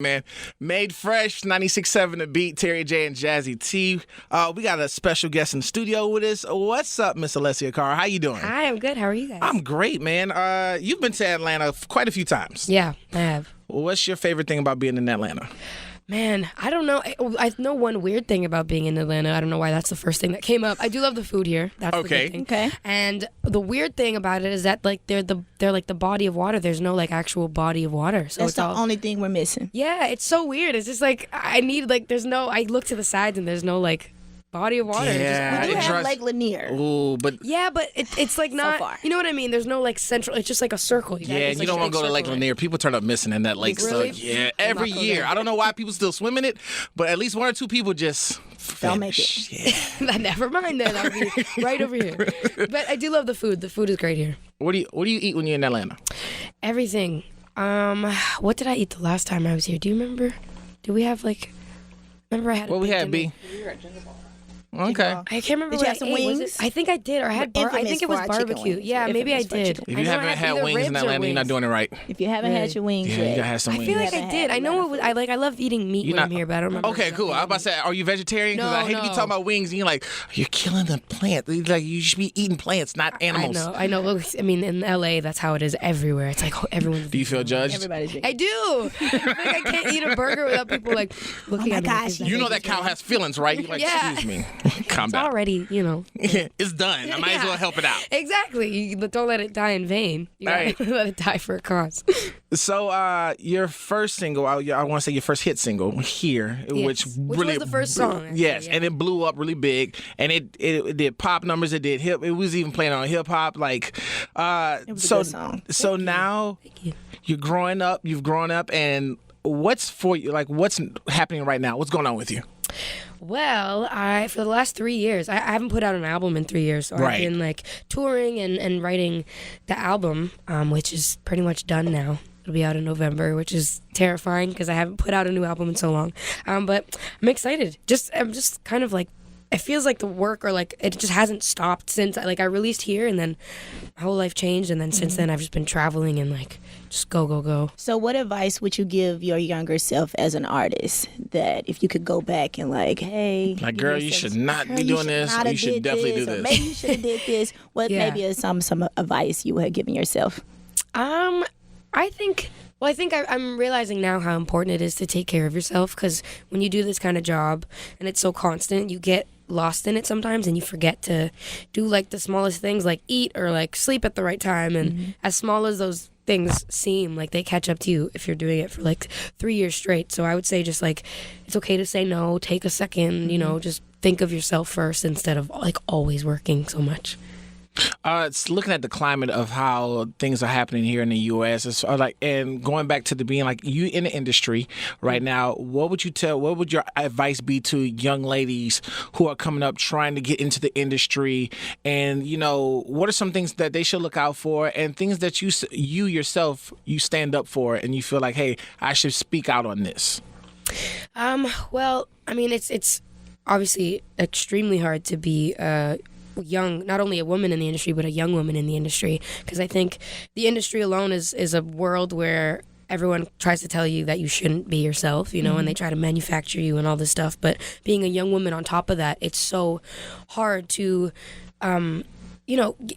Man, made fresh, 96.7 The Beat, Terry J and Jazzy T. We got a special guest in the studio with us. What's up, Miss Alessia Cara? How you doing? Hi, I'm good. How are you guys? I'm great, man. You've been to Atlanta quite a few times. Yeah, I have. What's your favorite thing about being in Atlanta? Man, I don't know. I know one weird thing about being in Atlanta. I don't know why that's the first thing that came up. I do love the food here. That's the good thing. Okay. And the weird thing about it is that like they're like the body of water. There's no like actual body of water. So That's it's the all, only thing we're missing. Yeah, it's so weird. It's just like I need like there's no. I look to the sides and there's no like body of water. Yeah. We do it have drives- Lake Lanier. Ooh, but Yeah, but it's like not. far. You know what I mean? There's no like central. It's just like a circle. yeah, and you don't want to go to Lake Lanier. People turn up missing in that lake. Really? So yeah, I'm every not going year. there. I don't know why people still swim in it, but at least one or two people just Don't make finish. it. Yeah. Never mind then. I'll be right over here. But I do love the food. The food is great here. What do you eat when you're in Atlanta? Everything. What did I eat the last time I was here? Do you remember? Do we have like? Remember I had. What we had, B? Okay. I can't remember. Did what you have I some ate. Was wings? it- I think I did, or I had. I think it was Infamous fried chicken barbecue. wings. Yeah, maybe I Infamous fried did. chicken If I you know I haven't had either wings in ribs or Atlanta, you're not wings. doing it right. If you haven't had your wings Yeah, yet, you gotta have some I wings. feel like I haven't did. had I know Atlanta it was. food. I love eating meat You're when not- I'm here, but I don't remember. Okay, cool. I was about to say, are you vegetarian? Because No, I hate to be no. talking about wings and you're like, you're killing the plant. Like, you should be eating plants, not animals. I know. Look, I mean, in LA, that's how it is everywhere. It's like everyone's. Do you feel judged? everybody's I do. I feel like I can't eat a burger without people like looking my at me. gosh, like, is You know that cow has feelings, right? You're like, Yeah. excuse me. Calm it's down. already, It's done. I might as well help it out. Exactly. Don't let it die in vain. You gotta Right. let it die for a cause. So, your first single, I want to say your first hit single here, which really was the first song, actually, yes, yeah. and it blew up really big, and it did pop numbers. It did hip. It was even playing on hip hop. Like, It was a so good song. so now you. you're growing up. You've grown up, and what's for you? Like, what's happening right now? What's going on with you? Well, for the last 3 years, I haven't put out an album in 3 years. So Right. I've been like touring and writing the album, which is pretty much done now. It'll be out in November, which is terrifying because I haven't put out a new album in so long. But I'm excited. I'm just kind of like, it feels like the work or like it just hasn't stopped since I released here and then my whole life changed. And then since then I've just been traveling and like just go. So what advice would you give your younger self as an artist that if you could go back and like, hey, Like, give girl, you yourself- should not girl, be you doing should this. not You have should did definitely do or this. maybe you should have did this. What Yeah. maybe is some advice you would have given yourself? I think I'm realizing now how important it is to take care of yourself because when you do this kind of job and it's so constant, you get lost in it sometimes and you forget to do like the smallest things like eat or like sleep at the right time. And as small as those things seem, like they catch up to you if you're doing it for like 3 years straight. So I would say just like it's okay to say no, take a second, just think of yourself first instead of like always working so much. It's looking at the climate of how things are happening here in the U.S. It's like, and going back to the being like you in the industry right now. What would your advice be to young ladies who are coming up trying to get into the industry? And what are some things that they should look out for, and things that you yourself stand up for, and you feel like, hey, I should speak out on this. Well, I mean, it's obviously extremely hard to be young, not only a woman in the industry, but a young woman in the industry. Because I think the industry alone is a world where everyone tries to tell you that you shouldn't be yourself, and they try to manufacture you and all this stuff. But being a young woman on top of that, it's so hard to,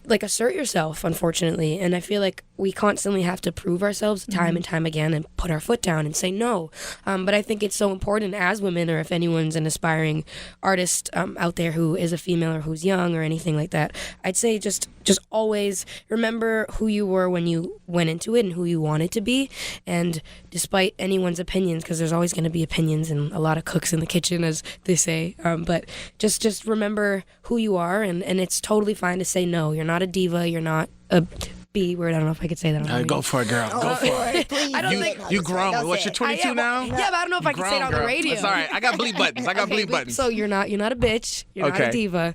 like assert yourself, unfortunately. And I feel like we constantly have to prove ourselves time and time again and put our foot down and say no. But I think it's so important as women, or if anyone's an aspiring artist out there who is a female or who's young or anything like that, I'd say just always remember who you were when you went into it and who you wanted to be. And despite anyone's opinions, because there's always going to be opinions and a lot of cooks in the kitchen, as they say, but just remember who you are, and it's totally fine to say no. You're not a diva. You're not a B word. I don't know if I could say that on the radio. Go for it, girl. Go for it. Please. I don't think- You grown. What's your 22 yeah, now? Yeah, but I don't know if I can say it on the radio. That's all right. I got bleep buttons. Okay, buttons. So you're not a bitch. You're not Okay. a diva.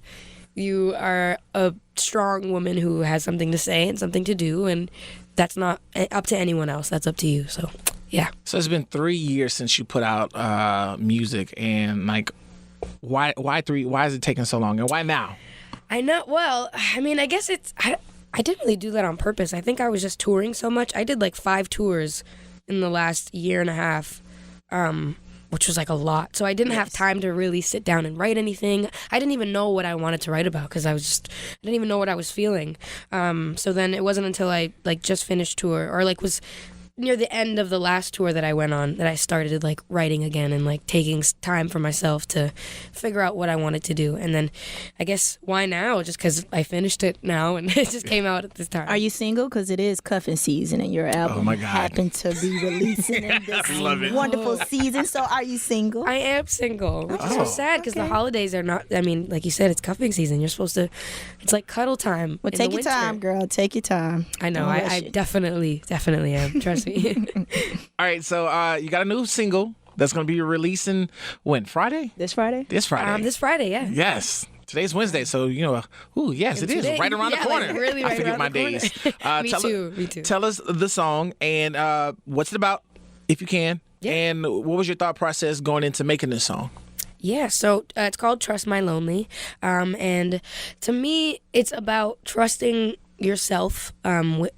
You are a strong woman who has something to say and something to do, and that's not up to anyone else. That's up to you. So, yeah. So it's been 3 years since you put out music, and like, why 3? Why is it taking so long, and why now? I know. Well, I mean, I guess I didn't really do that on purpose. I think I was just touring so much. I did like 5 tours in the last year and a half. which was like a lot. So I didn't have time to really sit down and write anything. I didn't even know what I wanted to write about because I didn't even know what I was feeling. So then it wasn't until I like just finished tour or like was near the end of the last tour that I went on that I started like writing again and like taking time for myself to figure out what I wanted to do. And then I guess why now? Just because I finished it now and it just came out at this time. Are you single? Because it is cuffing season and your album happened to be releasing in this wonderful season. So are you single? I am single, which is so sad because the holidays are not, I mean, like you said, it's cuffing season. You're supposed to, it's like cuddle time. Well, take your time, girl. Take your time. I know. I definitely am. Trust me. All right, so you got a new single that's going to be releasing when? Friday? This Friday? This Friday. This Friday, yeah. Yes. Today's Wednesday, so, yes, it is. Right around the corner. Like really I right forget around my the corner. days. Me too. Tell us the song and what's it about, if you can, and what was your thought process going into making this song? Yeah, so it's called Trust My Lonely, and to me, it's about trusting yourself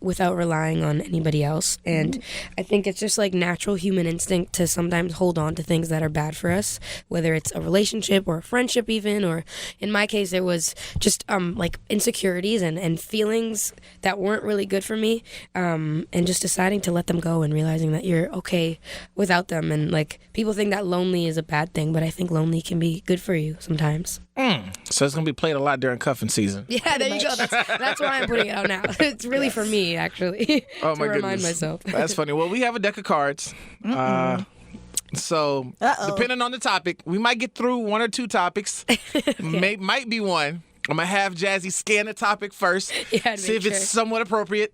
without relying on anybody else. And I think it's just like natural human instinct to sometimes hold on to things that are bad for us, whether it's a relationship or a friendship even, or in my case it was just like insecurities and feelings that weren't really good for me, and just deciding to let them go and realizing that you're okay without them. And like people think that lonely is a bad thing, but I think lonely can be good for you sometimes. So it's going to be played a lot during cuffing season. Yeah, there you go. That's why I'm putting it out now. It's really for me, actually, oh, to my remind goodness. myself. That's funny. Well, we have a deck of cards. So depending on the topic, we might get through one or two topics. Might be one. I'm going to have Jazzy scan the topic first, see if it's somewhat appropriate,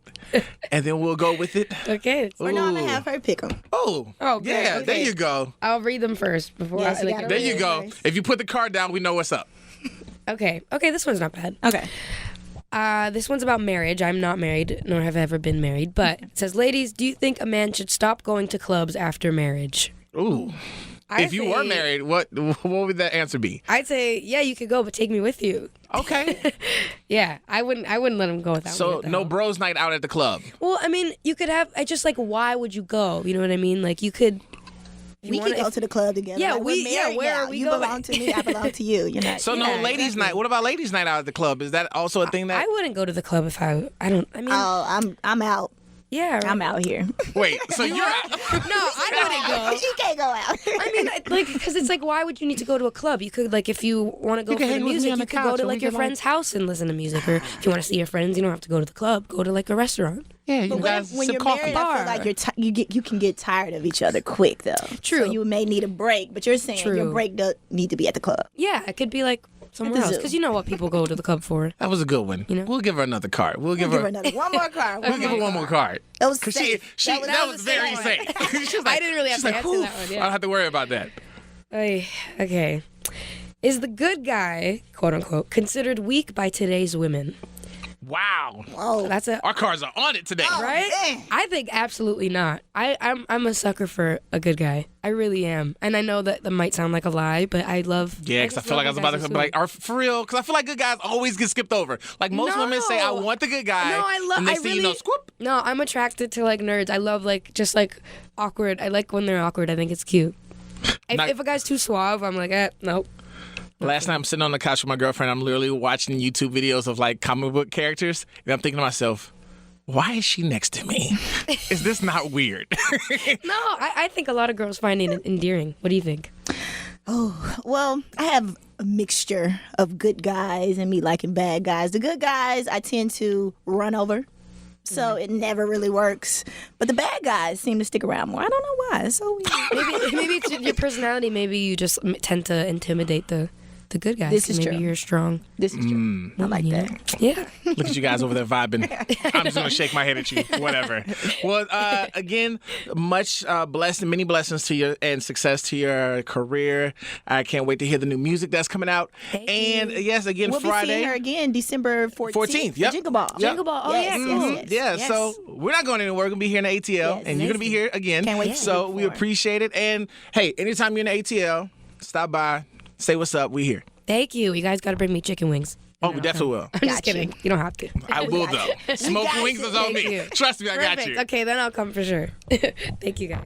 and then we'll go with it. Okay. Or no, I'm going to have her pick them. Oh, great. Yeah, Okay. there you go. I'll read them first before Yes, you I gotta There read you it go. first. If you put the card down, we know what's up. Okay, this one's not bad. Okay. This one's about marriage. I'm not married, nor have I ever been married. But it says, ladies, do you think a man should stop going to clubs after marriage? Ooh. If you were married, what would that answer be? I'd say, yeah, you could go, but take me with you. Okay. Yeah, I wouldn't let him go without me. So at the no house. bros night out at the club. Well, I mean, you could have. I just like, why would you go? You know what I mean? Like, you could. We could go to the club together. Yeah, like, we're married where now. are we You going? belong to me, I belong to you. You know. So no ladies' exactly. night. What about ladies' night out at the club? Is that also a thing that? I wouldn't go to the club if I don't. I mean, I'm out. yeah. Right. I'm out here. Wait, so you're out? No, I wouldn't go. She can't go out. I mean, like, because it's like, why would you need to go to a club? You could, like, if you want to go You for can the hang with me music, on you the could go couch to and like we your can, friend's house and listen to music. Or if you want to see your friends, you don't have to go to the club. Go to like a restaurant. Yeah, you guys when sip you're coffee. married, I feel like you can get tired of each other quick though. True. So you may need a break, but you're saying your True. break does need to be at the club. Yeah, it could be like somewhere At the else zoo. because you know what people go to the club for. That was a good one. You know? We'll give her another card. We'll give Give her her another one more card. We'll give her one more card. That was 'Cause safe. that was very safe. She was like, I didn't really have she's to like, answer "Whew, that one, yeah." I don't have to worry about that. Okay. Is the good guy, quote unquote, considered weak by today's women? Wow. Oh, That's a Our cards are on it today. right? dang. I think absolutely not. I'm a sucker for a good guy. I really am. And I know that might sound like a lie, but I love. Yeah, because I just feel like I love was about guys to who be like, for real, because I feel like good guys always get skipped over. Like most women say, I No. want the good guy. No, I love. And I they say, really. scoop. No, I'm attracted to like nerds. I love like just like awkward. I like when they're awkward. I think it's cute. Not- If a guy's too suave, I'm like, nope. Last night I'm sitting on the couch with my girlfriend. I'm literally watching YouTube videos of like comic book characters, and I'm thinking to myself, why is she next to me? Is this not weird? No, I think a lot of girls find it endearing. What do you think? well, I have a mixture of good guys and me liking bad guys. The good guys I tend to run over. So it never really works. But the bad guys seem to stick around more. I don't know why. It's so weird. Maybe it's your personality. Maybe you just tend to intimidate the good guys. This is maybe true. you're strong. This is true. I like that. Yeah. Look at you guys over there vibing. I'm just going to shake my head at you. Whatever. Well, again, much many blessings to you and success to your career. I can't wait to hear the new music that's coming out. And yes, again, We'll be Friday. seeing her again December 14th. 14th, yep. Jingle Ball. Yep. Jingle Ball. Oh, Yes, yeah, yes, cool. yes, Yeah, yes. so we're not going anywhere. We're going to be here in the ATL, Yes, and you're going to be here again. Can't wait to see So you we for it. appreciate it. And hey, anytime you're in the ATL, stop by, say what's up. We here. Thank you. You guys got to bring me chicken wings. Oh, we definitely will. I'm just kidding. You don't have to. I will, though. Smoke got wings you. is on Thank me. you. Trust me, I got Perfect. you. Okay, then I'll come for sure. Thank you, guys.